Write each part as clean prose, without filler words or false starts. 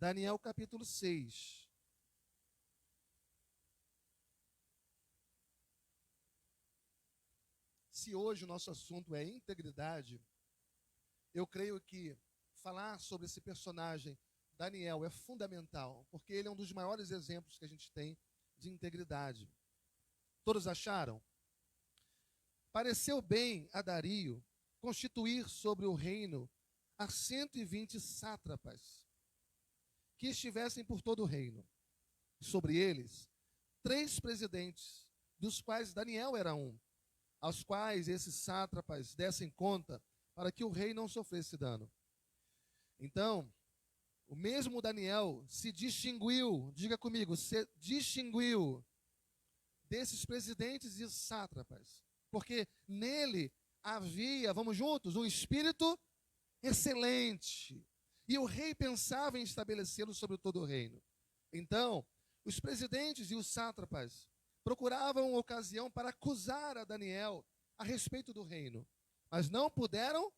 Daniel capítulo 6. Se hoje o nosso assunto é integridade, eu creio que falar sobre esse personagem, Daniel, é fundamental, porque ele é um dos maiores exemplos que a gente tem de integridade. Todos acharam? Pareceu bem a Dario constituir sobre o reino a 120 sátrapas, que estivessem por todo o reino. Sobre eles, 3 presidentes, dos quais Daniel era um, aos quais esses sátrapas dessem conta para que o rei não sofresse dano. Então, o mesmo Daniel se distinguiu, diga comigo, se distinguiu desses presidentes e sátrapas, porque nele havia, vamos juntos, um espírito excelente. E o rei pensava em estabelecê-lo sobre todo o reino. Então, os presidentes e os sátrapas procuravam ocasião para acusar a Daniel a respeito do reino, mas não puderam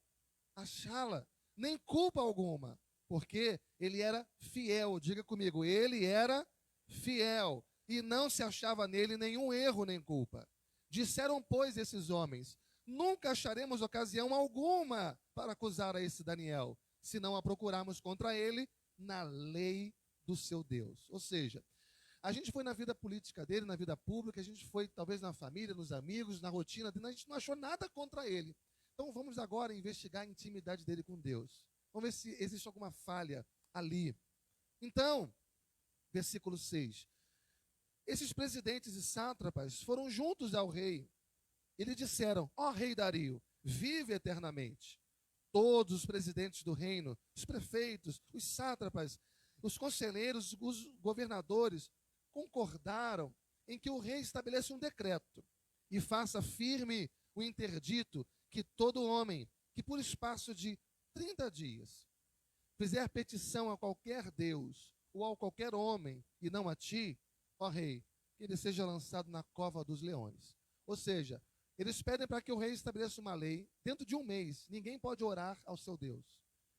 achá-la, nem culpa alguma, porque ele era fiel. Diga comigo, ele era fiel, e não se achava nele nenhum erro nem culpa. Disseram, pois, esses homens: nunca acharemos ocasião alguma para acusar a esse Daniel, se não a procurarmos contra ele na lei do seu Deus. Ou seja, a gente foi na vida política dele, na vida pública, a gente foi talvez na família, nos amigos, na rotina dele, a gente não achou nada contra ele. Então vamos agora investigar a intimidade dele com Deus. Vamos ver se existe alguma falha ali. Então, versículo 6. Esses presidentes e sátrapas foram juntos ao rei. E lhe disseram: ó rei Dario, vive eternamente. Todos os presidentes do reino, os prefeitos, os sátrapas, os conselheiros, os governadores, concordaram em que o rei estabeleça um decreto e faça firme o interdito que todo homem que por espaço de 30 dias fizer petição a qualquer Deus ou a qualquer homem, e não a ti, ó rei, que ele seja lançado na cova dos leões. Ou seja, eles pedem para que o rei estabeleça uma lei. Dentro de um mês, ninguém pode orar ao seu Deus.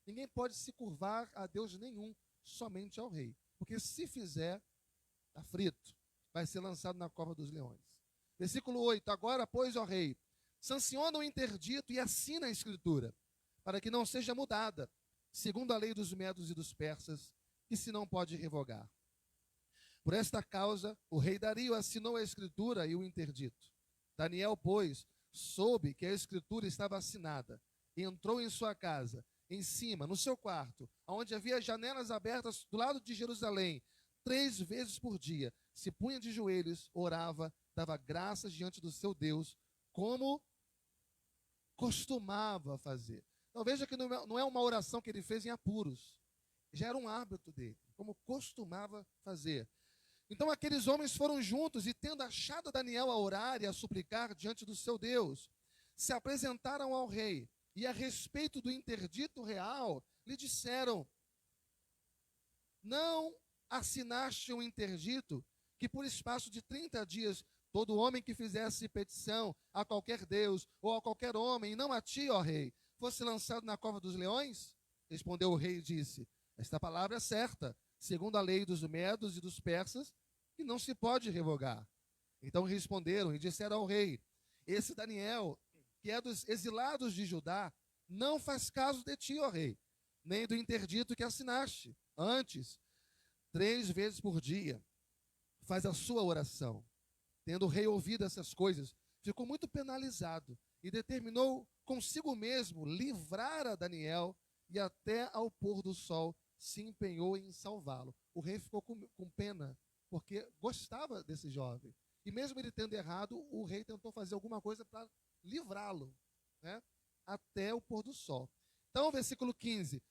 Ninguém pode se curvar a Deus nenhum, somente ao rei. Porque se fizer, está frito, vai ser lançado na cova dos leões. Versículo 8. Agora, pois, ó rei, sanciona o interdito e assina a escritura, para que não seja mudada, segundo a lei dos medos e dos persas, que se não pode revogar. Por esta causa, o rei Dario assinou a escritura e o interdito. Daniel, pois, soube que a escritura estava assinada, e entrou em sua casa, em cima, no seu quarto, onde havia janelas abertas do lado de Jerusalém, 3 vezes por dia, se punha de joelhos, orava, dava graças diante do seu Deus, como costumava fazer. Então veja que não é uma oração que ele fez em apuros, já era um hábito dele, como costumava fazer. Então aqueles homens foram juntos e, tendo achado Daniel a orar e a suplicar diante do seu Deus, se apresentaram ao rei e, a respeito do interdito real, lhe disseram: não assinaste um interdito que por espaço de 30 dias todo homem que fizesse petição a qualquer Deus ou a qualquer homem, e não a ti, ó rei, fosse lançado na cova dos leões? Respondeu o rei e disse: esta palavra é certa, segundo a lei dos medos e dos persas, que não se pode revogar. Então responderam e disseram ao rei: esse Daniel, que é dos exilados de Judá, não faz caso de ti, ó rei, nem do interdito que assinaste. Antes, 3 vezes por dia, faz a sua oração. Tendo o rei ouvido essas coisas, ficou muito penalizado e determinou consigo mesmo livrar a Daniel, e até ao pôr do sol se empenhou em salvá-lo. O rei ficou com pena, porque gostava desse jovem. E mesmo ele tendo errado, o rei tentou fazer alguma coisa para livrá-lo, né? Até o pôr do sol. Então, versículo 15.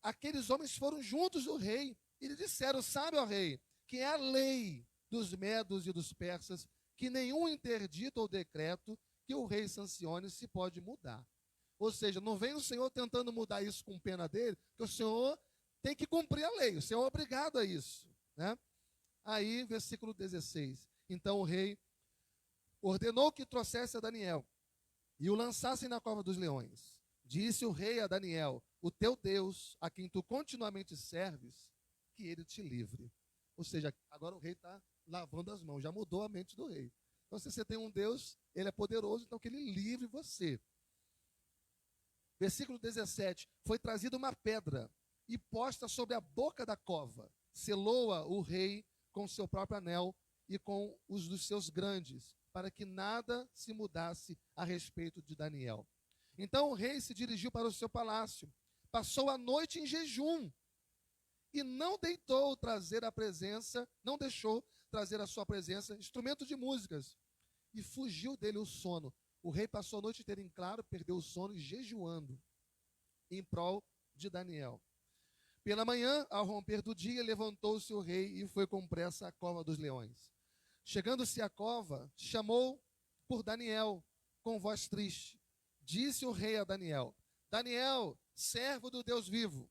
Aqueles homens foram juntos do rei e lhe disseram: sabe, ó rei, que é a lei dos medos e dos persas, que nenhum interdito ou decreto que o rei sancione se pode mudar. Ou seja, não vem o Senhor tentando mudar isso com pena dele, porque o Senhor tem que cumprir a lei, o Senhor é obrigado a isso, né? Aí, versículo 16. Então o rei ordenou que trouxesse a Daniel e o lançassem na cova dos leões. Disse o rei a Daniel: o teu Deus, a quem tu continuamente serves, que ele te livre. Ou seja, agora o rei está lavando as mãos, já mudou a mente do rei. Então, se você tem um Deus, ele é poderoso, então que ele livre você. Versículo 17, foi trazida uma pedra e posta sobre a boca da cova. Selou-a o rei com seu próprio anel e com os dos seus grandes, para que nada se mudasse a respeito de Daniel. Então o rei se dirigiu para o seu palácio, passou a noite em jejum e não deixou trazer à sua presença instrumento de músicas, e fugiu dele o sono. O rei passou a noite inteira em claro, perdeu o sono, jejuando em prol de Daniel. Pela manhã, ao romper do dia, levantou-se o rei e foi com pressa à cova dos leões. Chegando-se à cova, chamou por Daniel com voz triste. Disse o rei a Daniel: Daniel, servo do Deus vivo,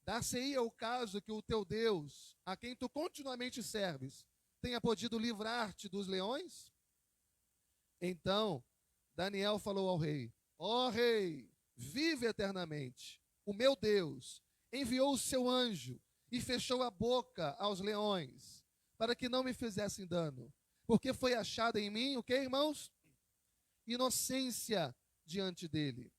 dar-se-ia o caso que o teu Deus, a quem tu continuamente serves, tenha podido livrar-te dos leões? Então Daniel falou ao rei: ó rei, vive eternamente. O meu Deus enviou o seu anjo e fechou a boca aos leões, para que não me fizessem dano. Porque foi achada em mim, o que, irmãos? Inocência diante dele.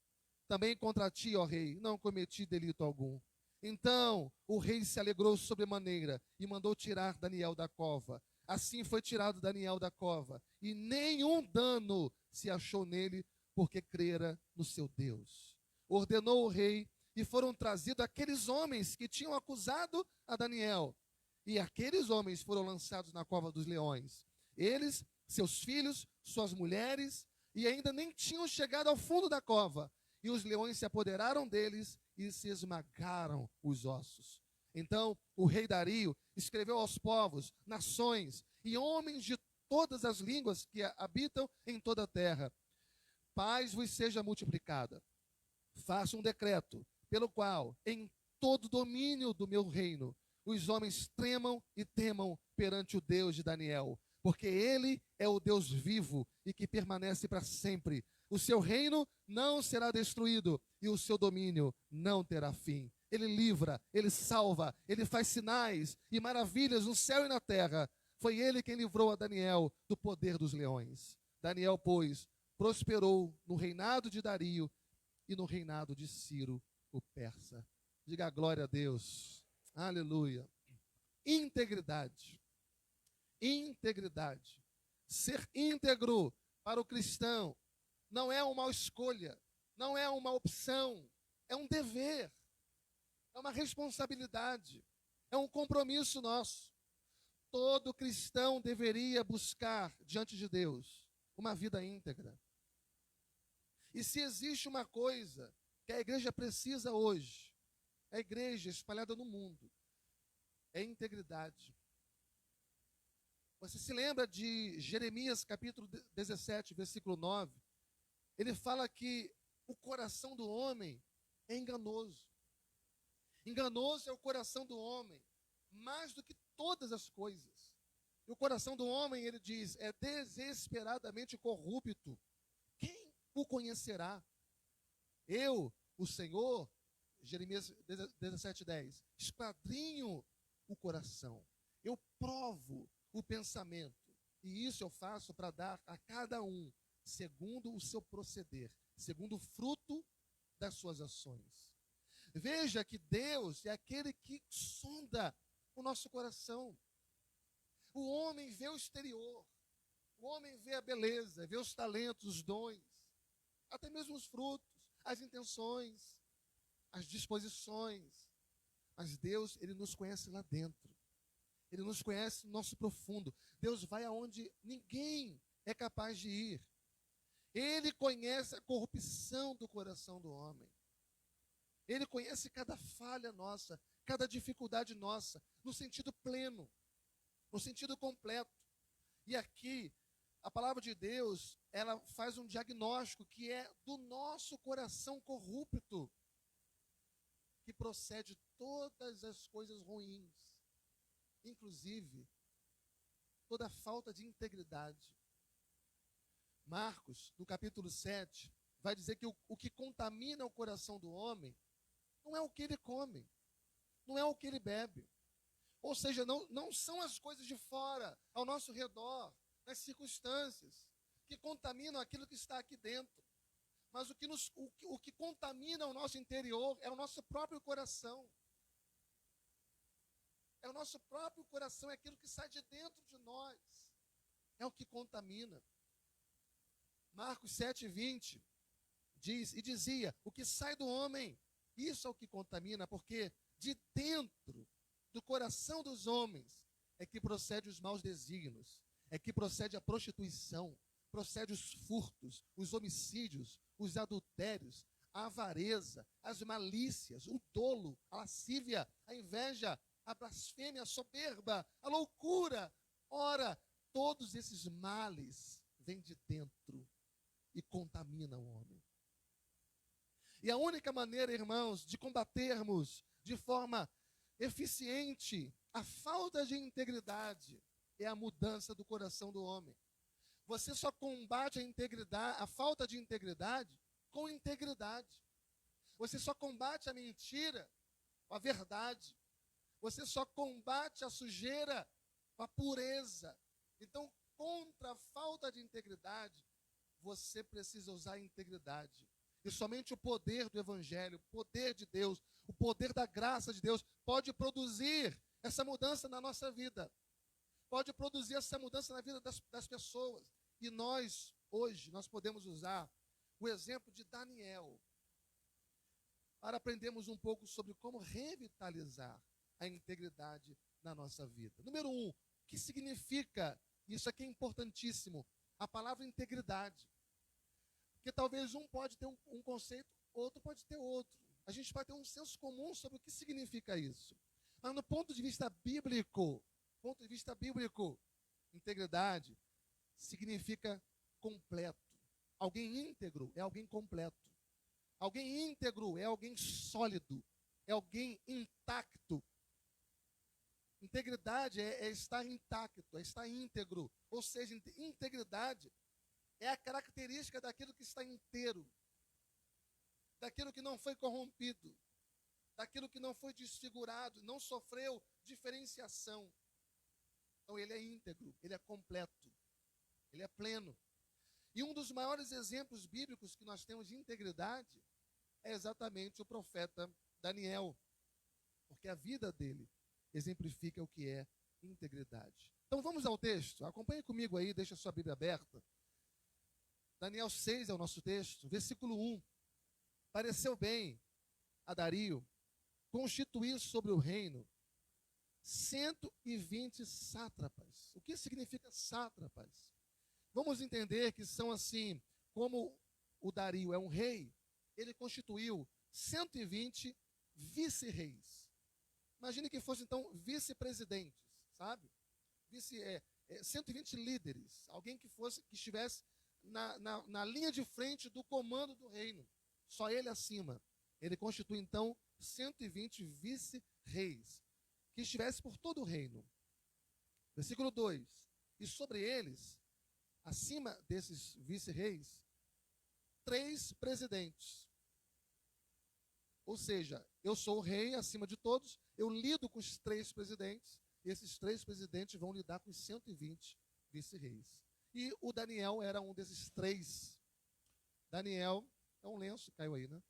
Também contra ti, ó rei, não cometi delito algum. Então o rei se alegrou sobremaneira e mandou tirar Daniel da cova. Assim foi tirado Daniel da cova, e nenhum dano se achou nele, porque crera no seu Deus. Ordenou o rei, e foram trazidos aqueles homens que tinham acusado a Daniel. E aqueles homens foram lançados na cova dos leões. Eles, seus filhos, suas mulheres, e ainda nem tinham chegado ao fundo da cova. E os leões se apoderaram deles e se esmagaram os ossos. Então o rei Dario escreveu aos povos, nações e homens de todas as línguas que habitam em toda a terra: paz vos seja multiplicada. Faça um decreto pelo qual, em todo domínio do meu reino, os homens tremam e temam perante o Deus de Daniel, porque ele é o Deus vivo e que permanece para sempre. O seu reino não será destruído e o seu domínio não terá fim. Ele livra, ele salva, ele faz sinais e maravilhas no céu e na terra. Foi ele quem livrou a Daniel do poder dos leões. Daniel, pois, prosperou no reinado de Dario e no reinado de Ciro, o persa. Diga glória a Deus. Aleluia. Integridade. Integridade. Ser íntegro para o cristão não é uma escolha, não é uma opção, é um dever, é uma responsabilidade, é um compromisso nosso. Todo cristão deveria buscar diante de Deus uma vida íntegra. E se existe uma coisa que a igreja precisa hoje, a igreja espalhada no mundo, é integridade. Você se lembra de Jeremias capítulo 17, versículo 9? Ele fala que o coração do homem é enganoso. Enganoso é o coração do homem, mais do que todas as coisas. E o coração do homem, ele diz, é desesperadamente corrupto. Quem o conhecerá? Eu, o Senhor, Jeremias 17:10, esquadrinho o coração, eu provo o pensamento, e isso eu faço para dar a cada um segundo o seu proceder, segundo o fruto das suas ações. Veja que Deus é aquele que sonda o nosso coração. O homem vê o exterior, o homem vê a beleza, vê os talentos, os dons, até mesmo os frutos, as intenções, as disposições. Mas Deus, ele nos conhece lá dentro. Ele nos conhece no nosso profundo. Deus vai aonde ninguém é capaz de ir. Ele conhece a corrupção do coração do homem. Ele conhece cada falha nossa, cada dificuldade nossa, no sentido pleno, no sentido completo. E aqui, a palavra de Deus, ela faz um diagnóstico que é do nosso coração corrupto, que procede todas as coisas ruins, inclusive toda falta de integridade. Marcos, no capítulo 7, vai dizer que o que contamina o coração do homem não é o que ele come, não é o que ele bebe, Ou seja, não são as coisas de fora, ao nosso redor, nas circunstâncias, que contaminam aquilo que está aqui dentro. Mas o que contamina o nosso interior é o nosso próprio coração. É o nosso próprio coração, é aquilo que sai de dentro de nós. É o que contamina. Marcos 7:20 diz, e dizia, o que sai do homem, isso é o que contamina, porque de dentro do coração dos homens é que procede os maus desígnios, é que procede a prostituição, procede os furtos, os homicídios, os adultérios, a avareza, as malícias, o dolo, a lascívia, a inveja, a blasfêmia, a soberba, a loucura. Ora, todos esses males vêm de dentro e contaminam o homem. E a única maneira, irmãos, de combatermos de forma eficiente a falta de integridade é a mudança do coração do homem. Você só combate a integridade, a falta de integridade com integridade. Você só combate a mentira com a verdade. Você só combate a sujeira com a pureza. Então, contra a falta de integridade, você precisa usar a integridade. E somente o poder do Evangelho, o poder de Deus, o poder da graça de Deus pode produzir essa mudança na nossa vida. Pode produzir essa mudança na vida das pessoas. E nós, hoje, nós podemos usar o exemplo de Daniel para aprendermos um pouco sobre como revitalizar a integridade na nossa vida. Número 1, o que significa, isso aqui é importantíssimo, a palavra integridade. Porque talvez um pode ter um conceito, outro pode ter outro. A gente vai ter um senso comum sobre o que significa isso. Mas no ponto de vista bíblico, integridade significa completo. Alguém íntegro é alguém completo. Alguém íntegro é alguém sólido, é alguém intacto. Integridade é estar intacto, é estar íntegro. Ou seja, integridade é a característica daquilo que está inteiro, daquilo que não foi corrompido, daquilo que não foi desfigurado, não sofreu diferenciação. Então ele é íntegro, ele é completo, ele é pleno. E um dos maiores exemplos bíblicos que nós temos de integridade é exatamente o profeta Daniel, porque a vida dele exemplifica o que é integridade. Então vamos ao texto, acompanhe comigo aí, deixa a sua Bíblia aberta. Daniel 6 é o nosso texto, versículo 1. Pareceu bem a Dario constituir sobre o reino 120 sátrapas. O que significa sátrapas? Vamos entender que são assim, como o Dario é um rei, ele constituiu 120 vice-reis. Imagine que fosse então vice-presidentes, sabe? 120 líderes, alguém que estivesse na linha de frente do comando do reino, só ele acima. Ele constitui então 120 vice-reis, que estivesse por todo o reino. Versículo 2, e sobre eles, acima desses vice-reis, 3 presidentes. Ou seja, eu sou o rei acima de todos, eu lido com os 3 presidentes, e esses 3 presidentes vão lidar com os 120 vice-reis. E o Daniel era um desses 3. Daniel, é um lenço, caiu aí, né?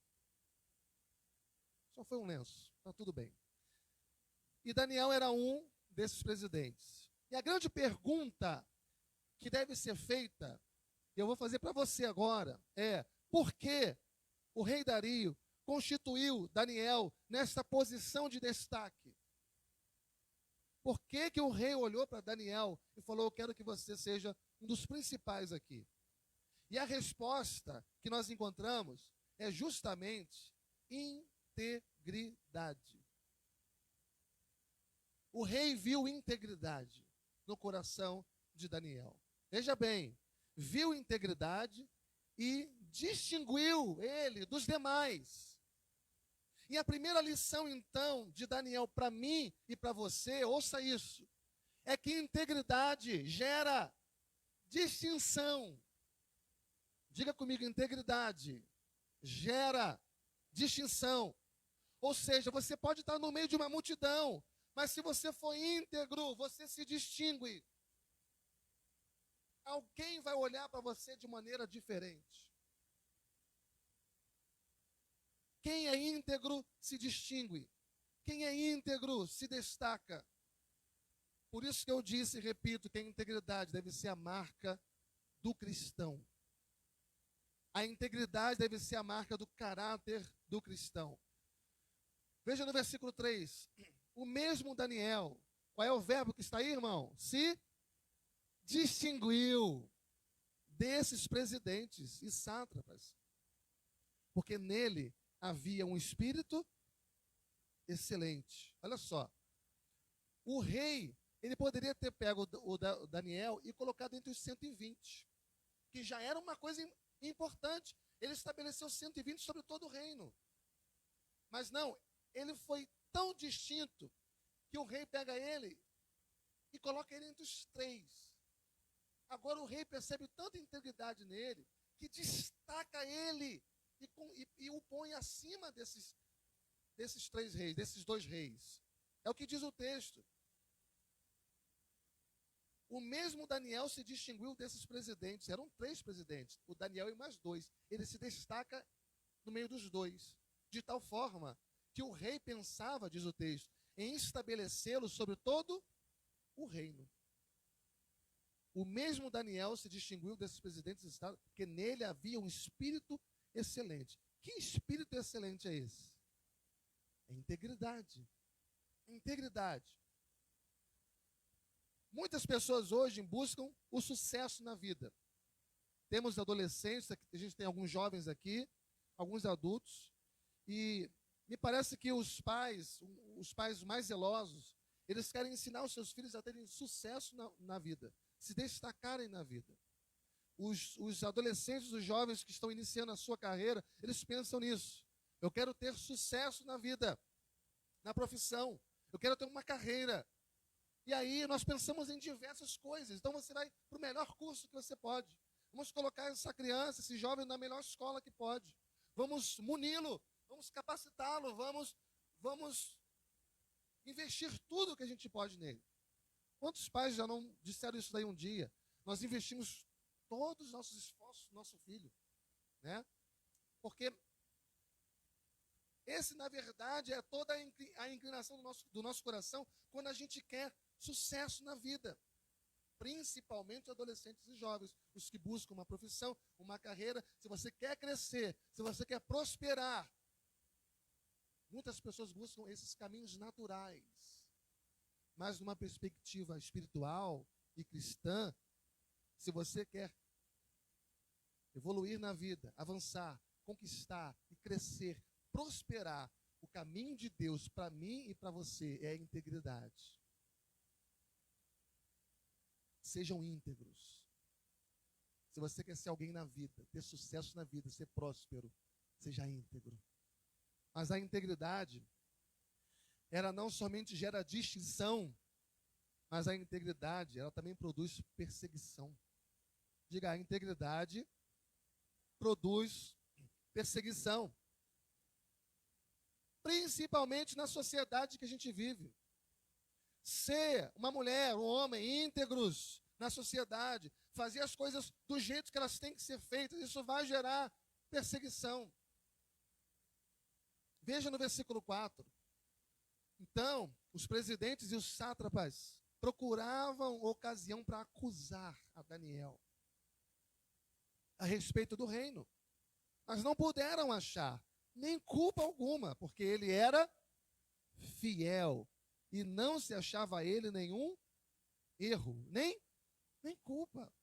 Só foi um lenço, tá tudo bem. E Daniel era um desses presidentes. E a grande pergunta que deve ser feita, e eu vou fazer para você agora, é: por que o rei Dario constituiu Daniel nesta posição de destaque? Por que que o rei olhou para Daniel e falou: eu quero que você seja um dos principais aqui? E a resposta que nós encontramos é justamente integridade. O rei viu integridade no coração de Daniel. Veja bem, viu integridade e distinguiu ele dos demais. E a primeira lição, então, de Daniel para mim e para você, ouça isso, é que integridade gera distinção. Diga comigo, integridade gera distinção. Ou seja, você pode estar no meio de uma multidão, Mas se você for íntegro, você se distingue. Alguém vai olhar para você de maneira diferente. Quem é íntegro se distingue. Quem é íntegro se destaca. Por isso que eu disse e repito que a integridade deve ser a marca do cristão. A integridade deve ser a marca do caráter do cristão. Veja no versículo 3. O mesmo Daniel, qual é o verbo que está aí, irmão? Se distinguiu desses presidentes e sátrapas, porque nele havia um espírito excelente. Olha só, o rei, ele poderia ter pego o Daniel e colocado entre os 120, que já era uma coisa importante. Ele estabeleceu 120 sobre todo o reino. Mas não, ele foi tão distinto que o rei pega ele e coloca ele entre os 3. Agora o rei percebe tanta integridade nele que destaca ele e o põe acima desses 3 reis, desses 2 reis. É o que diz o texto. O mesmo Daniel se distinguiu desses presidentes. Eram 3 presidentes, o Daniel e mais 2. Ele se destaca no meio dos 2, de tal forma que o rei pensava, diz o texto, em estabelecê-lo sobre todo o reino. O mesmo Daniel se distinguiu desses presidentes de estado, porque nele havia um espírito excelente. Que espírito excelente é esse? É integridade. Integridade. Muitas pessoas hoje buscam o sucesso na vida. Temos adolescentes, a gente tem alguns jovens aqui, alguns adultos, e me parece que os pais mais zelosos, eles querem ensinar os seus filhos a terem sucesso na vida, se destacarem na vida. Os adolescentes, os jovens que estão iniciando a sua carreira, eles pensam nisso. Eu quero ter sucesso na vida, na profissão. Eu quero ter uma carreira. E aí nós pensamos em diversas coisas. Então você vai para o melhor curso que você pode. Vamos colocar essa criança, esse jovem, na melhor escola que pode. Vamos muni-lo, vamos capacitá-lo, vamos investir tudo que a gente pode nele. Quantos pais já não disseram isso daí um dia? Nós investimos todos os nossos esforços no nosso filho, né? Porque esse, na verdade, é toda a inclinação do nosso coração quando a gente quer sucesso na vida. Principalmente adolescentes e jovens, os que buscam uma profissão, uma carreira. Se você quer crescer, se você quer prosperar, muitas pessoas buscam esses caminhos naturais. Mas numa perspectiva espiritual e cristã, se você quer evoluir na vida, avançar, conquistar e crescer, prosperar, o caminho de Deus para mim e para você é a integridade. Sejam íntegros. Se você quer ser alguém na vida, ter sucesso na vida, ser próspero, seja íntegro. Mas a integridade, ela não somente gera distinção, mas a integridade, ela também produz perseguição. Diga, a integridade produz perseguição. Principalmente na sociedade que a gente vive. Ser uma mulher, um homem íntegros na sociedade, fazer as coisas do jeito que elas têm que ser feitas, isso vai gerar perseguição. Veja no versículo 4. Então, os presidentes e os sátrapas procuravam ocasião para acusar a Daniel a respeito do reino, mas não puderam achar nem culpa alguma, porque ele era fiel e não se achava a ele nenhum erro, nem culpa.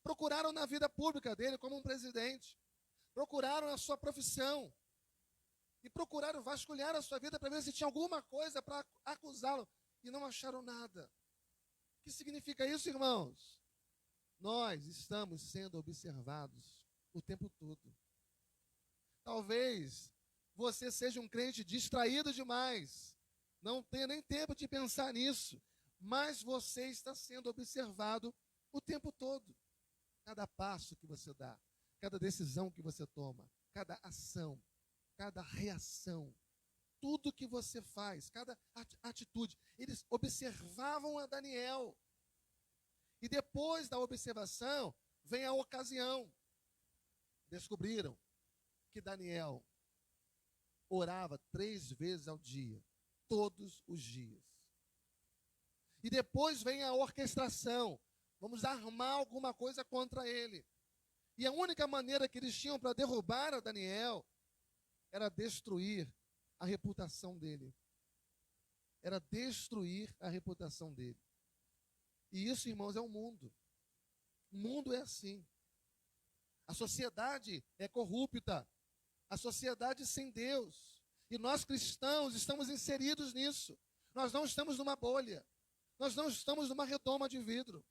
Procuraram na vida pública dele como um presidente, procuraram a sua profissão e procuraram vasculhar a sua vida para ver se tinha alguma coisa para acusá-lo e não acharam nada. O que significa isso, irmãos? Nós estamos sendo observados o tempo todo. Talvez você seja um crente distraído demais, não tenha nem tempo de pensar nisso, mas você está sendo observado o tempo todo. Cada passo que você dá, cada decisão que você toma, cada ação, cada reação, tudo que você faz, cada atitude. Eles observavam a Daniel. E depois da observação, vem a ocasião. Descobriram que Daniel orava 3 vezes ao dia, todos os dias. E depois vem a orquestração. Vamos armar alguma coisa contra ele. E a única maneira que eles tinham para derrubar a Daniel era destruir a reputação dele. Era destruir a reputação dele. E isso, irmãos, é o mundo. O mundo é assim. A sociedade é corrupta. A sociedade sem Deus. E nós cristãos estamos inseridos nisso. Nós não estamos numa bolha. Nós não estamos numa redoma de vidro.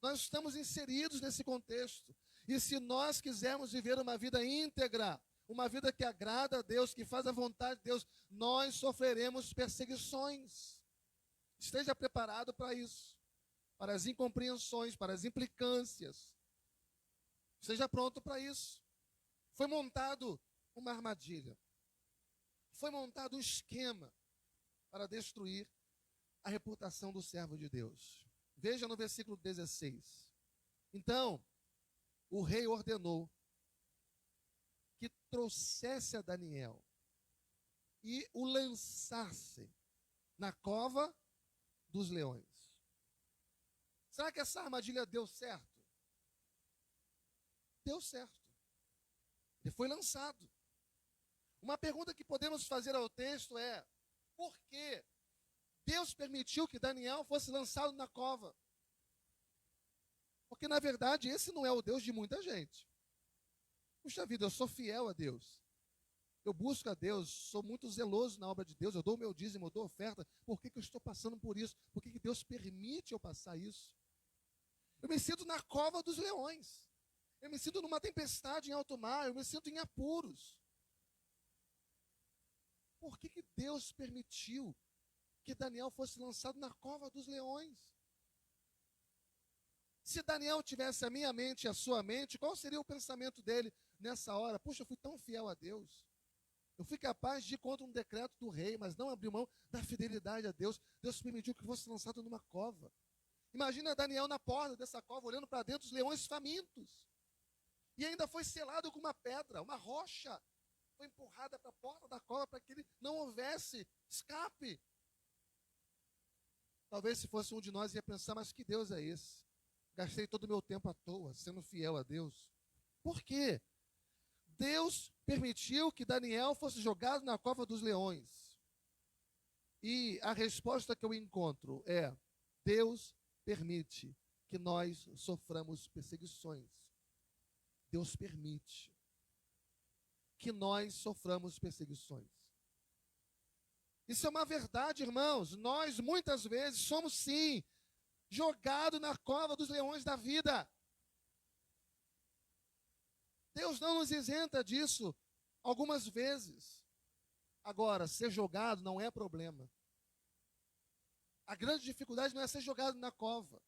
Nós estamos inseridos nesse contexto. E se nós quisermos viver uma vida íntegra, uma vida que agrada a Deus, que faz a vontade de Deus, nós sofreremos perseguições. Esteja preparado para isso, para as incompreensões, para as implicâncias. Esteja pronto para isso. Foi montado uma armadilha. Foi montado um esquema para destruir a reputação do servo de Deus. Veja no versículo 16. Então, o rei ordenou que trouxesse a Daniel e o lançasse na cova dos leões. Será que essa armadilha deu certo? Deu certo. Ele foi lançado. Uma pergunta que podemos fazer ao texto é: por que Deus permitiu que Daniel fosse lançado na cova? Porque, na verdade, esse não é o Deus de muita gente. Puxa vida, eu sou fiel a Deus. Eu busco a Deus, sou muito zeloso na obra de Deus, eu dou o meu dízimo, eu dou oferta. Por que eu estou passando por isso? Por que Deus permite eu passar isso? Eu me sinto na cova dos leões. Eu me sinto numa tempestade em alto mar, eu me sinto em apuros. Por que Deus permitiu que Daniel fosse lançado na cova dos leões? Se Daniel tivesse a minha mente e a sua mente, qual seria o pensamento dele nessa hora? Puxa, eu fui tão fiel a Deus. Eu fui capaz de ir contra um decreto do rei, mas não abri mão da fidelidade a Deus. Deus permitiu que fosse lançado numa cova. Imagina Daniel na porta dessa cova, olhando para dentro, os leões famintos. E ainda foi selado com uma pedra, uma rocha. Foi empurrada para a porta da cova para que ele não houvesse escape. Talvez se fosse um de nós ia pensar, mas que Deus é esse? Gastei todo o meu tempo à toa, sendo fiel a Deus. Por quê? Deus permitiu que Daniel fosse jogado na cova dos leões. E a resposta que eu encontro é: Deus permite que nós soframos perseguições. Deus permite que nós soframos perseguições. Isso é uma verdade, irmãos. Nós, muitas vezes, somos sim jogados na cova dos leões da vida. Deus não nos isenta disso algumas vezes. Agora, ser jogado não é problema. A grande dificuldade não é ser jogado na cova.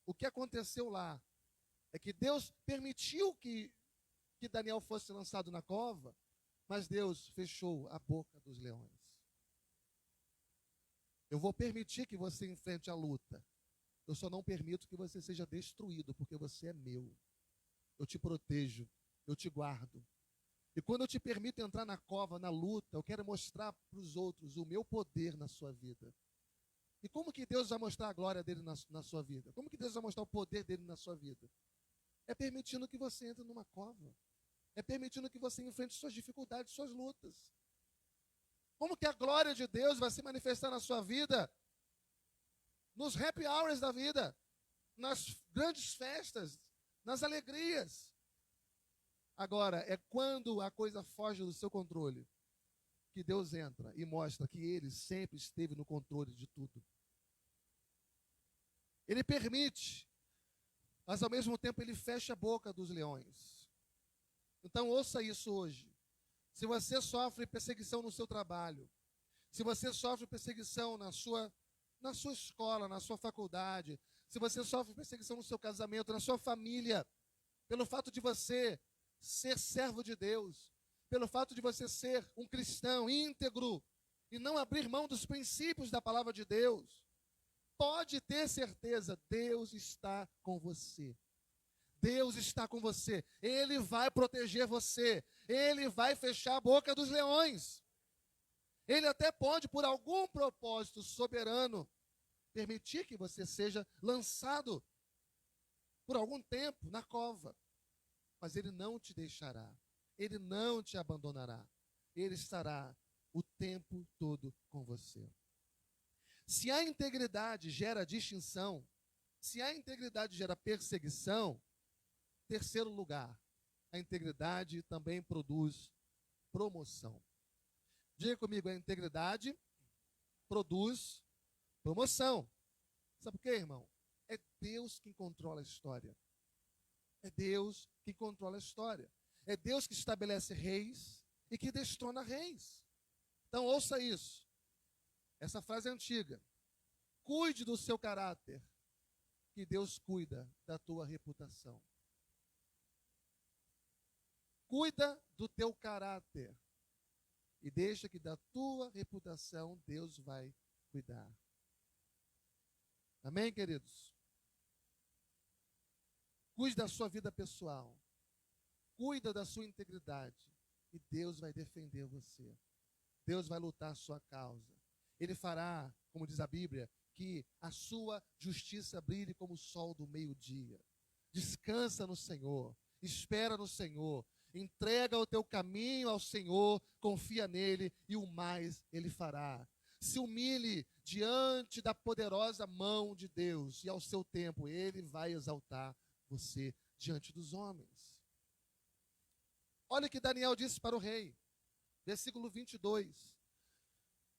O que aconteceu lá é que Deus permitiu que Daniel fosse lançado na cova, mas Deus fechou a boca dos leões. Eu vou permitir que você enfrente a luta. Eu só não permito que você seja destruído, porque você é meu. Eu te protejo, eu te guardo. E quando eu te permito entrar na cova, na luta, eu quero mostrar para os outros o meu poder na sua vida. E como que Deus vai mostrar a glória dele na sua vida? Como que Deus vai mostrar o poder dele na sua vida? É permitindo que você entre numa cova. É permitindo que você enfrente suas dificuldades, suas lutas. Como que a glória de Deus vai se manifestar na sua vida? Nos happy hours da vida, nas grandes festas, nas alegrias. Agora, é quando a coisa foge do seu controle que Deus entra e mostra que Ele sempre esteve no controle de tudo. Ele permite, mas ao mesmo tempo Ele fecha a boca dos leões. Então ouça isso hoje. Se você sofre perseguição no seu trabalho, se você sofre perseguição na sua escola, na sua faculdade, se você sofre perseguição no seu casamento, na sua família, pelo fato de você ser servo de Deus, pelo fato de você ser um cristão íntegro e não abrir mão dos princípios da palavra de Deus, pode ter certeza, Deus está com você. Deus está com você. Ele vai proteger você. Ele vai fechar a boca dos leões. Ele até pode, por algum propósito soberano, permitir que você seja lançado por algum tempo na cova. Mas Ele não te deixará. Ele não te abandonará. Ele estará o tempo todo com você. Se a integridade gera distinção, se a integridade gera perseguição, terceiro lugar, a integridade também produz promoção. Diga comigo, a integridade produz promoção. Sabe por quê, irmão? É Deus quem controla a história. É Deus que controla a história. É Deus que estabelece reis e que destrona reis. Então, ouça isso. Essa frase é antiga. Cuide do seu caráter, que Deus cuida da tua reputação. Cuida do teu caráter e deixa que da tua reputação Deus vai cuidar. Amém, queridos? Cuide da sua vida pessoal. Cuida da sua integridade. E Deus vai defender você. Deus vai lutar a sua causa. Ele fará, como diz a Bíblia, que a sua justiça brilhe como o sol do meio-dia. Descansa no Senhor. Espera no Senhor. Entrega o teu caminho ao Senhor. Confia nele e o mais Ele fará. Se humilhe diante da poderosa mão de Deus. E ao seu tempo Ele vai exaltar você diante dos homens. Olha o que Daniel disse para o rei. Versículo 22.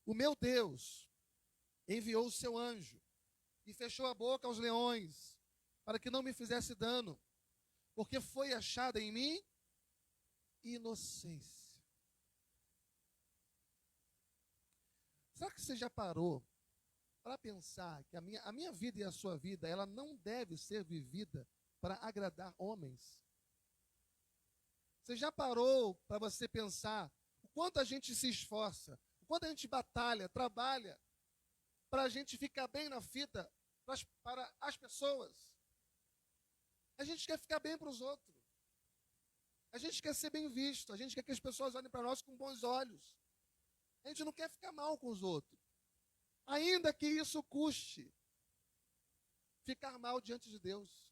O meu Deus enviou o seu anjo e fechou a boca aos leões para que não me fizesse dano, porque foi achada em mim inocência. Será que você já parou para pensar que a minha vida e a sua vida, ela não deve ser vivida para agradar homens? Você já parou para você pensar o quanto a gente se esforça, o quanto a gente batalha, trabalha, para a gente ficar bem na fita para as pessoas? A gente quer ficar bem para os outros. A gente quer ser bem visto. A gente quer que as pessoas olhem para nós com bons olhos. A gente não quer ficar mal com os outros. Ainda que isso custe ficar mal diante de Deus.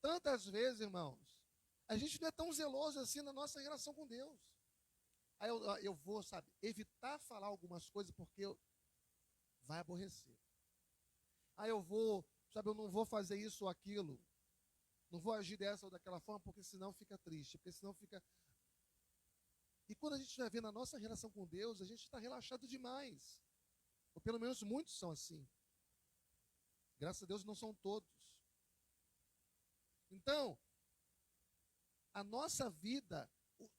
Tantas vezes, irmãos, a gente não é tão zeloso assim na nossa relação com Deus. Aí eu vou, evitar falar algumas coisas porque vai aborrecer. Aí eu vou, eu não vou fazer isso ou aquilo. Não vou agir dessa ou daquela forma porque senão fica triste, porque senão fica... E quando a gente vai ver na nossa relação com Deus, a gente está relaxado demais. Ou pelo menos muitos são assim. Graças a Deus não são todos. Então, a nossa vida,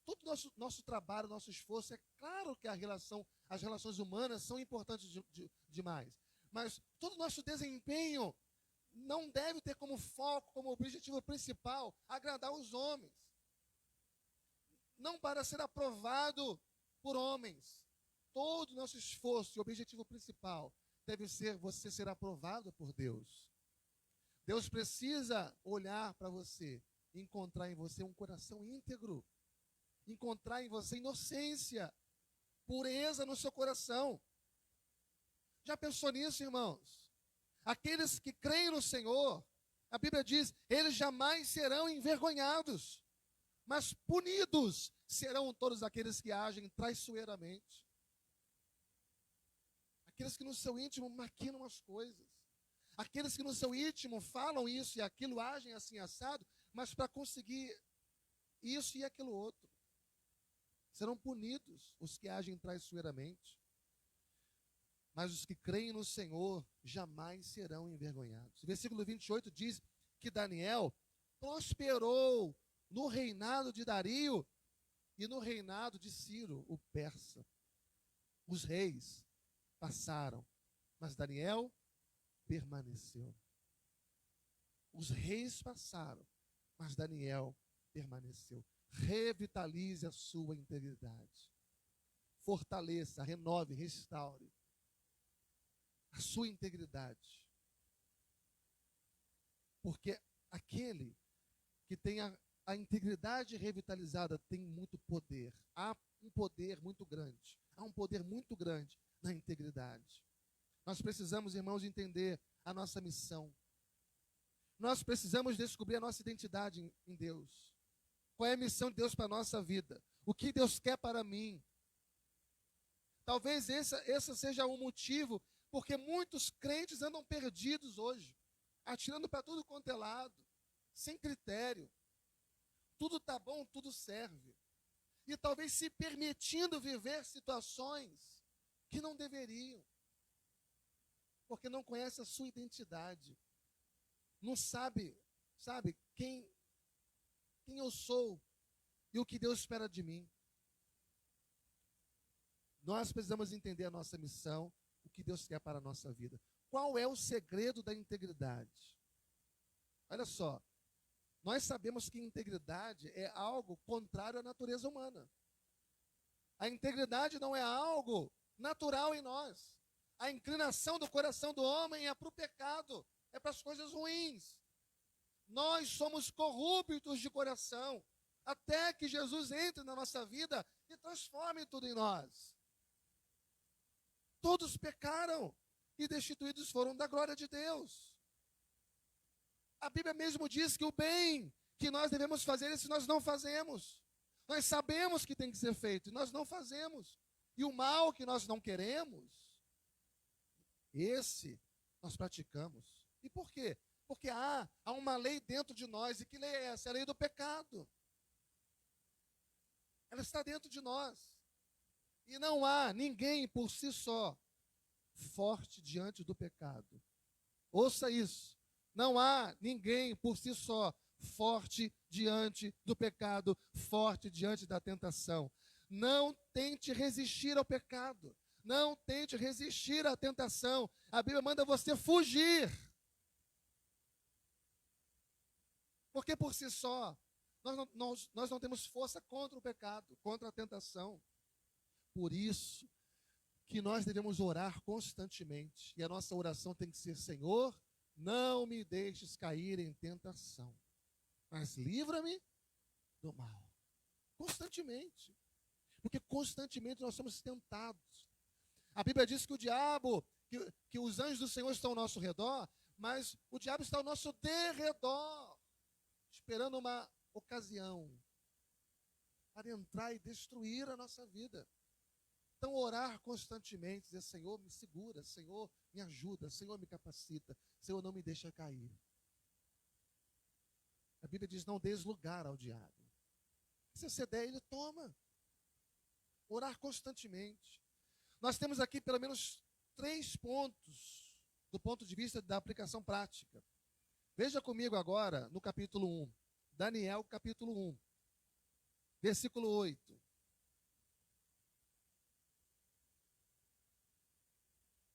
todo o nosso trabalho, nosso esforço, é claro que as relações humanas são importantes demais. Mas todo o nosso desempenho não deve ter como foco, como objetivo principal, agradar os homens. Não para ser aprovado por homens. Todo o nosso esforço e objetivo principal deve ser você ser aprovado por Deus. Deus precisa olhar para você e encontrar em você um coração íntegro. Encontrar em você inocência, pureza no seu coração. Já pensou nisso, irmãos? Aqueles que creem no Senhor, a Bíblia diz, eles jamais serão envergonhados, mas punidos serão todos aqueles que agem traiçoeiramente. Aqueles que no seu íntimo maquinam as coisas. Aqueles que no seu íntimo falam isso e aquilo, agem assim assado, mas para conseguir isso e aquilo outro. Serão punidos os que agem traiçoeiramente. Mas os que creem no Senhor jamais serão envergonhados. O versículo 28 diz que Daniel prosperou no reinado de Dario e no reinado de Ciro, o persa. Os reis passaram, mas Daniel permaneceu. Os reis passaram, mas Daniel permaneceu. revitalize a sua integridade. Fortaleça, renove, restaure a sua integridade. Porque aquele que tem a integridade revitalizada tem muito poder. Há um poder muito grande. Há um poder muito grande na integridade. Nós precisamos, irmãos, entender a nossa missão. Nós precisamos descobrir a nossa identidade em Deus. Qual é a missão de Deus para a nossa vida? O que Deus quer para mim? Talvez esse seja um motivo porque muitos crentes andam perdidos hoje, atirando para tudo quanto é lado, sem critério. Tudo está bom, tudo serve. E talvez se permitindo viver situações que não deveriam. Porque não conhece a sua identidade. Não sabe quem eu sou e o que Deus espera de mim. Nós precisamos entender a nossa missão, o que Deus quer para a nossa vida. Qual é o segredo da integridade? Olha só, nós sabemos que integridade é algo contrário à natureza humana. A integridade não é algo natural em nós. A inclinação do coração do homem é para o pecado, é para as coisas ruins. Nós somos corruptos de coração, até que Jesus entre na nossa vida e transforme tudo em nós. Todos pecaram e destituídos foram da glória de Deus. A Bíblia mesmo diz que o bem que nós devemos fazer, esse nós não fazemos. Nós sabemos que tem que ser feito e nós não fazemos. E o mal que nós não queremos, esse nós praticamos. E por quê? Porque há uma lei dentro de nós. E que lei é essa? É a lei do pecado. Ela está dentro de nós. E não há ninguém por si só forte diante do pecado. Ouça isso. Não há ninguém por si só forte diante do pecado, forte diante da tentação. Não tente resistir ao pecado. Não tente resistir à tentação. A Bíblia manda você fugir. Porque por si só, nós não temos força contra o pecado, contra a tentação. Por isso que nós devemos orar constantemente. E a nossa oração tem que ser: Senhor, não me deixes cair em tentação, mas livra-me do mal. Constantemente. Porque constantemente nós somos tentados. A Bíblia diz que o diabo, que os anjos do Senhor estão ao nosso redor, mas o diabo está ao nosso derredor, esperando uma ocasião para entrar e destruir a nossa vida. Então, orar constantemente, dizer: Senhor, me segura, Senhor, me ajuda, Senhor, me capacita, Senhor, não me deixa cair. A Bíblia diz: não deis lugar ao diabo. Se você der, ele toma. Orar constantemente. Nós temos aqui pelo menos 3 pontos do ponto de vista da aplicação prática. Veja comigo agora no capítulo 1. Daniel, capítulo 1, versículo 8.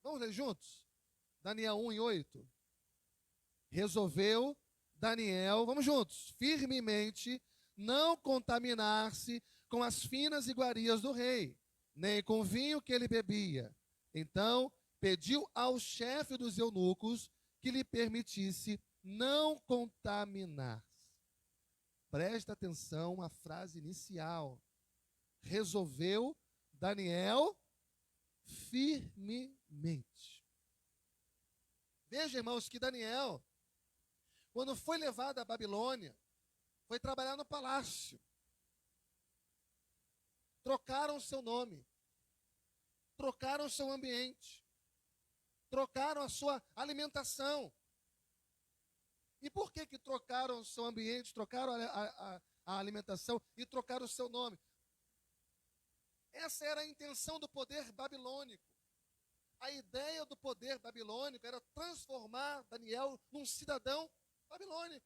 Vamos ler juntos? Daniel 1 e 8. Resolveu Daniel, vamos juntos, firmemente não contaminar-se com as finas iguarias do rei, nem com o vinho que ele bebia. Então pediu ao chefe dos eunucos que lhe permitisse não contaminar-se. Presta atenção à frase inicial. Resolveu Daniel firmemente. Veja, irmãos, que Daniel, quando foi levado à Babilônia, foi trabalhar no palácio. Trocaram o seu nome, trocaram o seu ambiente, trocaram a sua alimentação. E por que trocaram o seu ambiente, trocaram a alimentação e trocaram o seu nome? Essa era a intenção do poder babilônico. A ideia do poder babilônico era transformar Daniel num cidadão babilônico.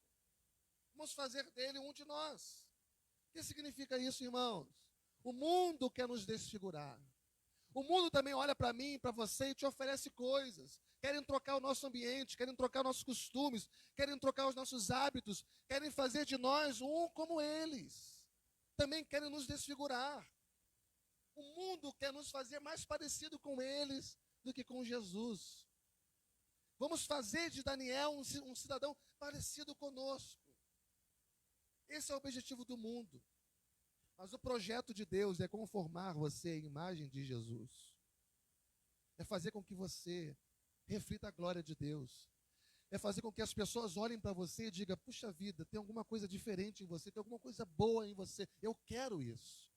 Vamos fazer dele um de nós. O que significa isso, irmãos? O mundo quer nos desfigurar. O mundo também olha para mim e para você e te oferece coisas. Querem trocar o nosso ambiente, querem trocar nossos costumes, querem trocar os nossos hábitos, querem fazer de nós um como eles. também querem nos desfigurar. O mundo quer nos fazer mais parecido com eles do que com Jesus. Vamos fazer de Daniel um cidadão parecido conosco. Esse é o objetivo do mundo. Mas o projeto de Deus é conformar você à imagem de Jesus. É fazer com que você reflita a glória de Deus. É fazer com que as pessoas olhem para você e digam, puxa vida, tem alguma coisa diferente em você, tem alguma coisa boa em você, eu quero isso.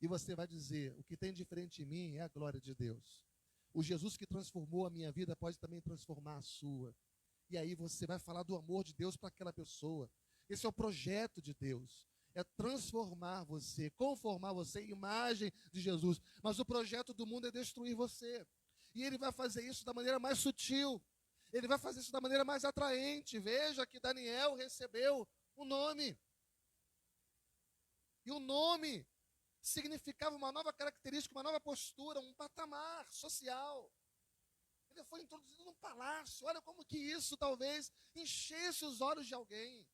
E você vai dizer, o que tem diferente em mim é a glória de Deus. O Jesus que transformou a minha vida pode também transformar a sua. E aí você vai falar do amor de Deus para aquela pessoa. Esse é o projeto de Deus. É transformar você, conformar você à imagem de Jesus. Mas o projeto do mundo é destruir você. E ele vai fazer isso da maneira mais sutil. Ele vai fazer isso da maneira mais atraente. Veja que Daniel recebeu um nome. E o nome significava uma nova característica, uma nova postura, um patamar social. Ele foi introduzido num palácio. Olha como que isso talvez enchesse os olhos de alguém.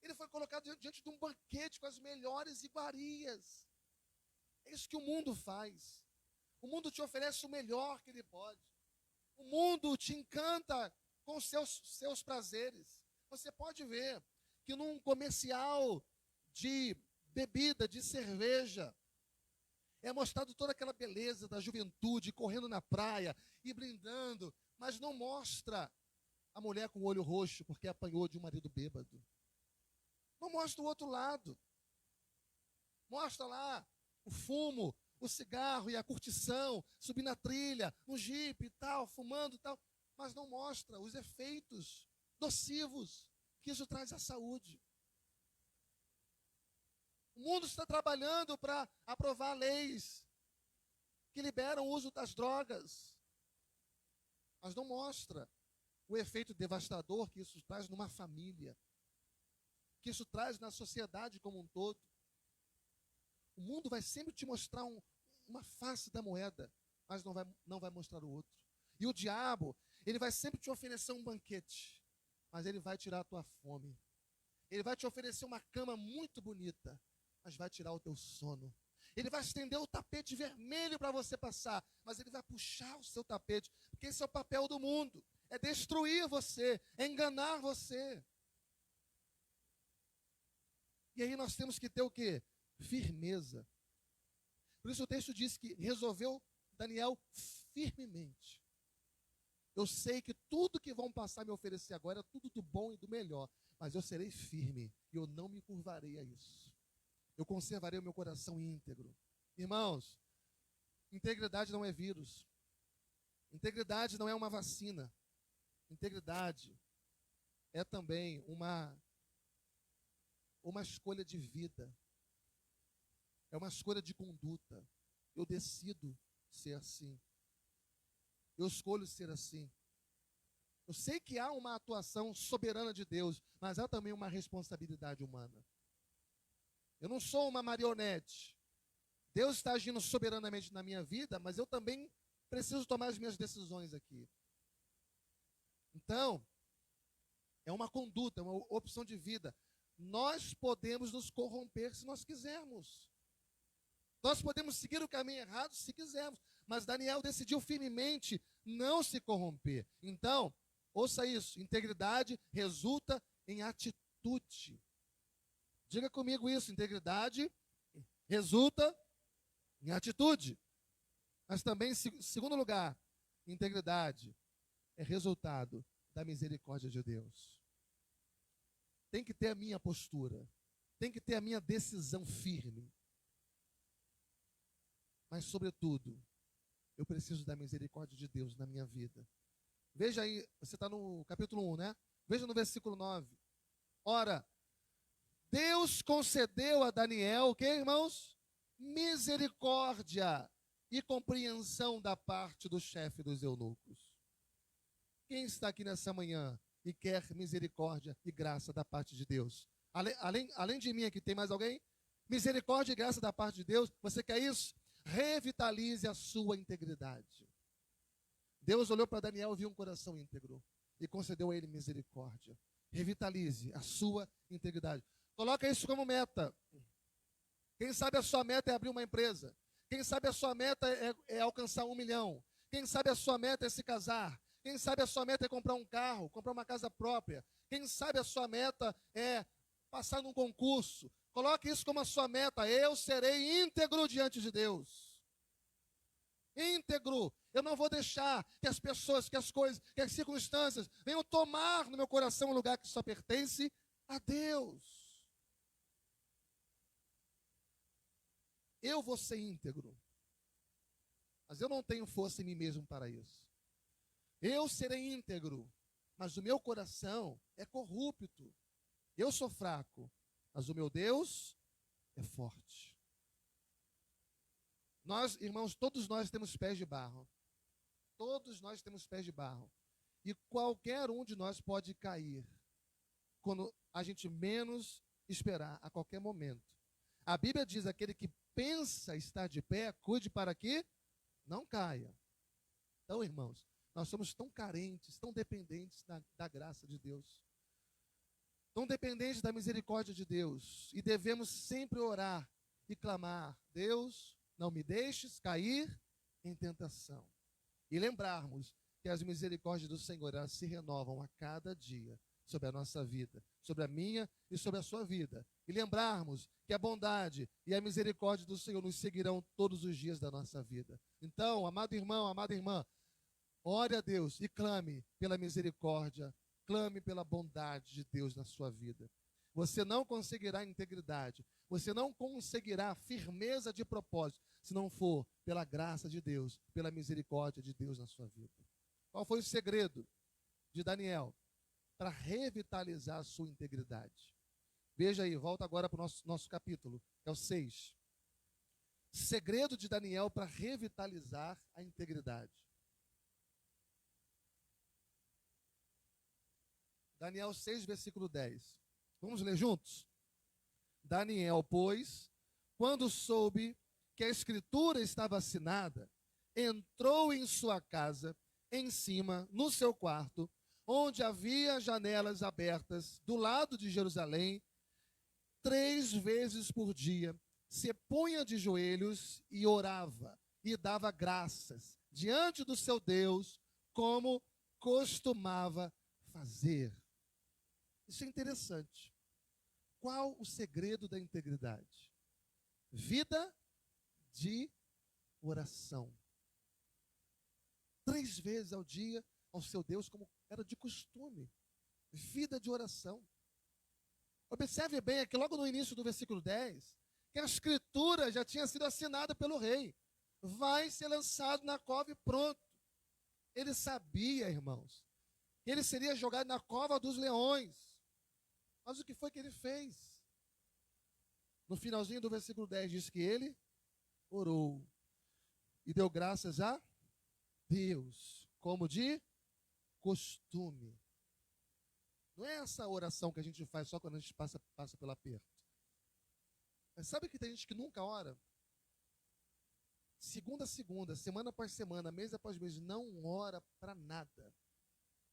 Ele foi colocado diante de um banquete com as melhores iguarias. É isso que o mundo faz. O mundo te oferece o melhor que ele pode. O mundo te encanta com os seus prazeres. Você pode ver que num comercial de bebida, de cerveja, é mostrado toda aquela beleza da juventude correndo na praia e brindando, mas não mostra a mulher com o olho roxo porque apanhou de um marido bêbado. Não mostra o outro lado. Mostra lá o fumo, o cigarro e a curtição, subir na trilha, no jipe e tal, fumando e tal, mas não mostra os efeitos nocivos que isso traz à saúde. O mundo está trabalhando para aprovar leis que liberam o uso das drogas, mas não mostra o efeito devastador que isso traz numa família, que isso traz na sociedade como um todo. O mundo vai sempre te mostrar uma face da moeda, mas não vai mostrar o outro. E o diabo, ele vai sempre te oferecer um banquete, mas ele vai tirar a tua fome. Ele vai te oferecer uma cama muito bonita, mas vai tirar o teu sono. Ele vai estender o tapete vermelho para você passar, mas ele vai puxar o seu tapete, porque esse é o papel do mundo, é destruir você, é enganar você. E aí nós temos que ter o quê? Firmeza. Por isso o texto diz que resolveu Daniel firmemente. Eu sei que tudo que vão passar a me oferecer agora é tudo do bom e do melhor, mas eu serei firme e eu não me curvarei a isso. Eu conservarei o meu coração íntegro. Irmãos, integridade não é vírus. Integridade não é uma vacina. Integridade é também uma escolha de vida. É uma escolha de conduta. Eu decido ser assim. Eu escolho ser assim. Eu sei que há uma atuação soberana de Deus, mas há também uma responsabilidade humana. Eu não sou uma marionete. Deus está agindo soberanamente na minha vida, mas eu também preciso tomar as minhas decisões aqui. Então, é uma conduta, é uma opção de vida. Nós podemos nos corromper se nós quisermos. Nós podemos seguir o caminho errado se quisermos. Mas Daniel decidiu firmemente não se corromper. Então, ouça isso, integridade resulta em atitude. Diga comigo isso, integridade resulta em atitude. Mas também, em segundo lugar, integridade é resultado da misericórdia de Deus. Tem que ter a minha postura, tem que ter a minha decisão firme. Mas, sobretudo, eu preciso da misericórdia de Deus na minha vida. Veja aí, você está no capítulo 1, né? Veja no versículo 9. Ora, Deus concedeu a Daniel, o que, irmãos? Misericórdia e compreensão da parte do chefe dos eunucos. Quem está aqui nessa manhã e quer misericórdia e graça da parte de Deus? Além de mim aqui, tem mais alguém? Misericórdia e graça da parte de Deus, você quer isso? Revitalize a sua integridade. Deus olhou para Daniel e viu um coração íntegro e concedeu a ele misericórdia. Revitalize a sua integridade. Coloca isso como meta. Quem sabe a sua meta é abrir uma empresa. Quem sabe a sua meta é alcançar 1 milhão. Quem sabe a sua meta é se casar. Quem sabe a sua meta é comprar um carro, comprar uma casa própria. Quem sabe a sua meta é passar num concurso. Coloque isso como a sua meta. Eu serei íntegro diante de Deus. Íntegro. Eu não vou deixar que as pessoas, que as coisas, que as circunstâncias venham tomar no meu coração um lugar que só pertence a Deus. Eu vou ser íntegro. Mas eu não tenho força em mim mesmo para isso. Eu serei íntegro, mas o meu coração é corrupto. Eu sou fraco, mas o meu Deus é forte. Nós, irmãos, todos nós temos pés de barro. Todos nós temos pés de barro. E qualquer um de nós pode cair quando a gente menos esperar, a qualquer momento. A Bíblia diz: aquele que pensa estar de pé, cuide para que não caia. Então, irmãos, nós somos tão carentes, tão dependentes da graça de Deus, tão dependentes da misericórdia de Deus, e devemos sempre orar e clamar: Deus, não me deixes cair em tentação. E lembrarmos que as misericórdias do Senhor, elas se renovam a cada dia sobre a nossa vida, sobre a minha e sobre a sua vida. E lembrarmos que a bondade e a misericórdia do Senhor nos seguirão todos os dias da nossa vida. Então, amado irmão, amada irmã, ore a Deus e clame pela misericórdia, clame pela bondade de Deus na sua vida. Você não conseguirá integridade, você não conseguirá firmeza de propósito, se não for pela graça de Deus, pela misericórdia de Deus na sua vida. Qual foi o segredo de Daniel para revitalizar a sua integridade? Veja aí, volta agora para o nosso capítulo, que é o 6. Segredo de Daniel para revitalizar a integridade. Daniel 6, versículo 10. Vamos ler juntos? Daniel, pois, quando soube que a escritura estava assinada, entrou em sua casa, em cima, no seu quarto, onde havia janelas abertas do lado de Jerusalém, 3 vezes por dia, se punha de joelhos e orava, e dava graças diante do seu Deus, como costumava fazer. Isso é interessante. Qual o segredo da integridade? Vida de oração. 3 vezes ao dia ao seu Deus, como era de costume. Vida de oração. Observe bem aqui, logo no início do versículo 10, que a escritura já tinha sido assinada pelo rei. Vai ser lançado na cova e pronto. Ele sabia, irmãos, que ele seria jogado na cova dos leões. Mas o que foi que ele fez? No finalzinho do versículo 10 diz que ele orou e deu graças a Deus, como de costume. Não é essa oração que a gente faz só quando a gente passa pelo aperto. Mas sabe que tem gente que nunca ora? Segunda a segunda, semana após semana, mês após mês, não ora para nada.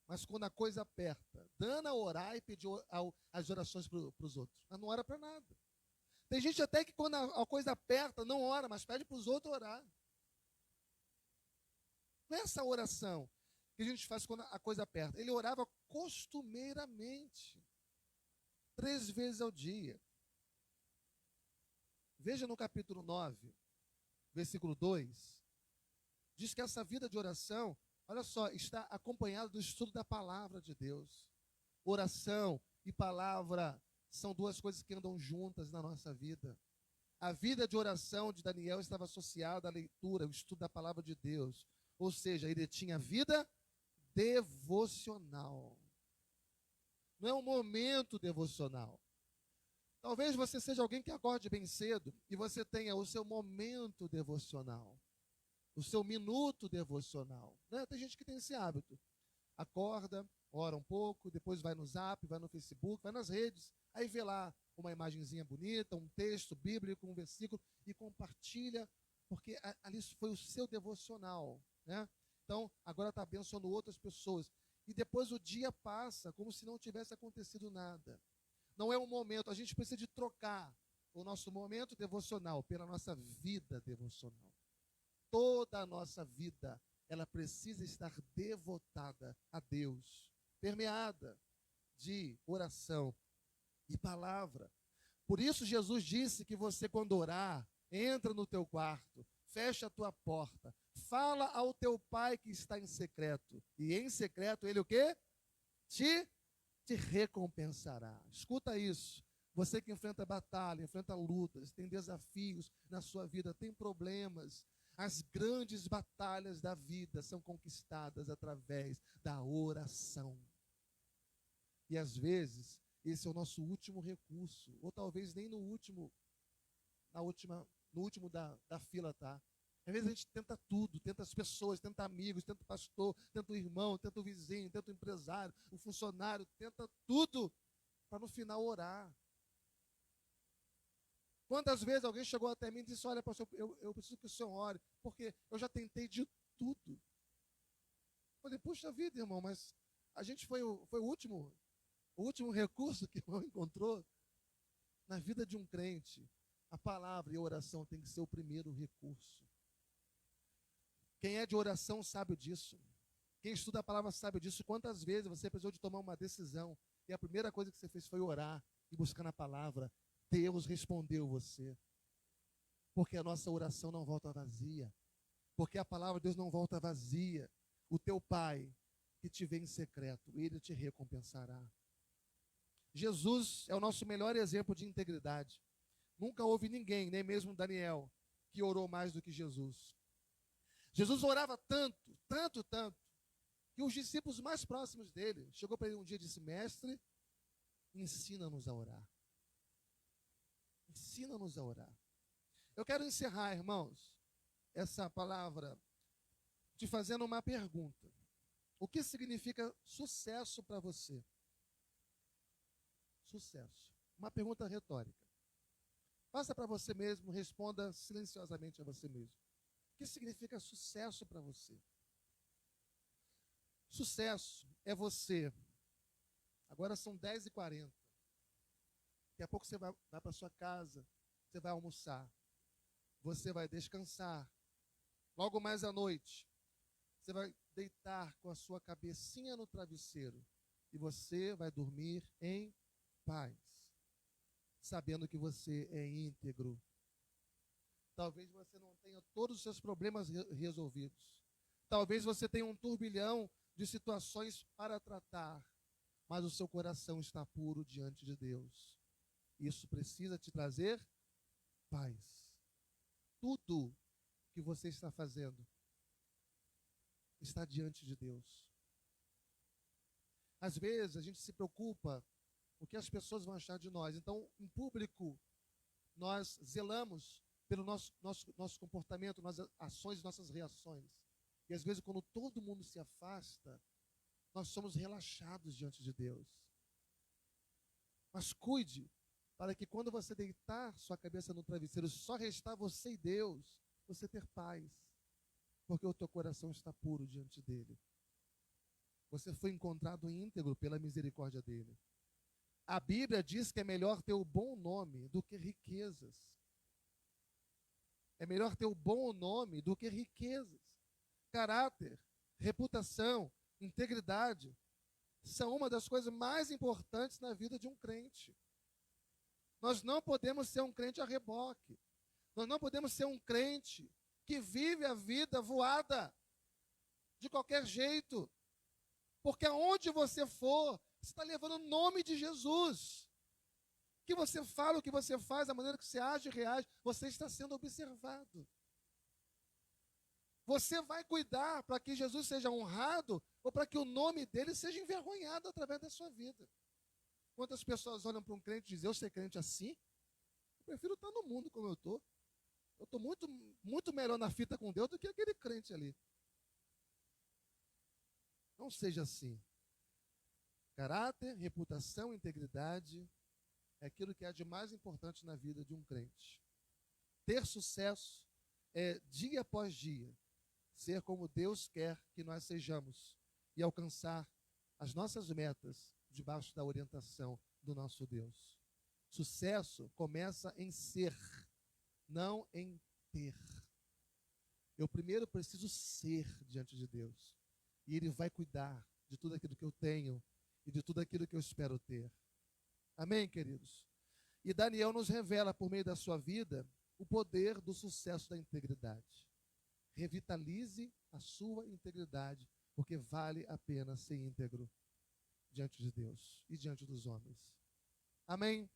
Mas quando a coisa aperta, dana a orar e pedir as orações para os outros. Mas não ora para nada. Tem gente até que quando a coisa aperta, não ora, mas pede para os outros orar. Não é essa oração que a gente faz quando a coisa aperta. Ele orava costumeiramente, 3 vezes ao dia. Veja no capítulo 9, versículo 2, diz que essa vida de oração, olha só, está acompanhada do estudo da palavra de Deus. Oração e palavra são 2 coisas que andam juntas na nossa vida. A vida de oração de Daniel estava associada à leitura, ao estudo da palavra de Deus. Ou seja, ele tinha vida devocional. Não é um momento devocional. Talvez você seja alguém que acorde bem cedo e você tenha o seu momento devocional, o seu minuto devocional. Né? Tem gente que tem esse hábito. Acorda, ora um pouco, depois vai no Zap, vai no Facebook, vai nas redes, aí vê lá uma imagenzinha bonita, um texto bíblico, um versículo, e compartilha, porque ali foi o seu devocional. Né? Então, agora está abençoando outras pessoas. E depois o dia passa como se não tivesse acontecido nada. Não é um momento, a gente precisa de trocar o nosso momento devocional, pela nossa vida devocional. Toda a nossa vida, ela precisa estar devotada a Deus, permeada de oração e palavra. Por isso Jesus disse que você, quando orar, entra no teu quarto, fecha a tua porta, fala ao teu pai que está em secreto, e em secreto ele o quê? Te recompensará. Escuta isso. Você que enfrenta batalha, enfrenta lutas, tem desafios na sua vida, tem problemas. As grandes batalhas da vida são conquistadas através da oração. E às vezes, esse é o nosso último recurso, ou talvez nem no último da fila, tá? Às vezes a gente tenta tudo, tenta as pessoas, tenta amigos, tenta o pastor, tenta o irmão, tenta o vizinho, tenta o empresário, o funcionário, tenta tudo para no final orar. Quantas vezes alguém chegou até mim e disse, olha, pastor, eu preciso que o senhor ore, porque eu já tentei de tudo. Eu falei, puxa vida, irmão, mas a gente foi o último recurso que o irmão encontrou. Na vida de um crente, a palavra e a oração tem que ser o primeiro recurso. Quem é de oração sabe disso. Quem estuda a palavra sabe disso. Quantas vezes você precisou de tomar uma decisão e a primeira coisa que você fez foi orar e buscar na palavra. Deus respondeu você. Porque a nossa oração não volta vazia. Porque a palavra de Deus não volta vazia. O teu Pai que te vê em secreto, Ele te recompensará. Jesus é o nosso melhor exemplo de integridade. Nunca houve ninguém, nem mesmo Daniel, que orou mais do que Jesus. Jesus orava tanto, tanto, tanto, que os discípulos mais próximos dele chegou para ele um dia e disse, mestre, ensina-nos a orar. Ensina-nos a orar. Eu quero encerrar, irmãos, essa palavra te fazendo uma pergunta. O que significa sucesso para você? Sucesso. Uma pergunta retórica. Faça para você mesmo, responda silenciosamente a você mesmo. O que significa sucesso para você? Sucesso é você. Agora são 10h40. Daqui a pouco você vai para a sua casa, você vai almoçar, você vai descansar. Logo mais à noite, você vai deitar com a sua cabecinha no travesseiro e você vai dormir em paz, sabendo que você é íntegro. Talvez você não tenha todos os seus problemas resolvidos. Talvez você tenha um turbilhão de situações para tratar, mas o seu coração está puro diante de Deus. Isso precisa te trazer paz. Tudo que você está fazendo está diante de Deus. Às vezes a gente se preocupa o que as pessoas vão achar de nós. Então, em público, nós zelamos pelo nosso comportamento, nossas ações, nossas reações. E às vezes, quando todo mundo se afasta, nós somos relaxados diante de Deus. Mas cuide, para que quando você deitar sua cabeça no travesseiro, só restar você e Deus, você ter paz. Porque o teu coração está puro diante dele. Você foi encontrado íntegro pela misericórdia dele. A Bíblia diz que é melhor ter o bom nome do que riquezas. É melhor ter o bom nome do que riquezas. Caráter, reputação, integridade são uma das coisas mais importantes na vida de um crente. Nós não podemos ser um crente a reboque. Nós não podemos ser um crente que vive a vida voada de qualquer jeito. Porque aonde você for, você está levando o nome de Jesus. O que você fala, o que você faz, a maneira que você age e reage, você está sendo observado. Você vai cuidar para que Jesus seja honrado ou para que o nome dele seja envergonhado através da sua vida. Quantas pessoas olham para um crente e dizem, eu ser crente assim? Eu prefiro estar no mundo como eu estou. Eu estou muito, muito melhor na fita com Deus do que aquele crente ali. Não seja assim. Caráter, reputação, integridade é aquilo que há de mais importante na vida de um crente. Ter sucesso é, dia após dia, ser como Deus quer que nós sejamos e alcançar as nossas metas debaixo da orientação do nosso Deus. Sucesso começa em ser, não em ter. Eu primeiro preciso ser diante de Deus. E Ele vai cuidar de tudo aquilo que eu tenho e de tudo aquilo que eu espero ter. Amém, queridos? E Daniel nos revela, por meio da sua vida, o poder do sucesso da integridade. Revitalize a sua integridade, porque vale a pena ser íntegro diante de Deus e diante dos homens. Amém?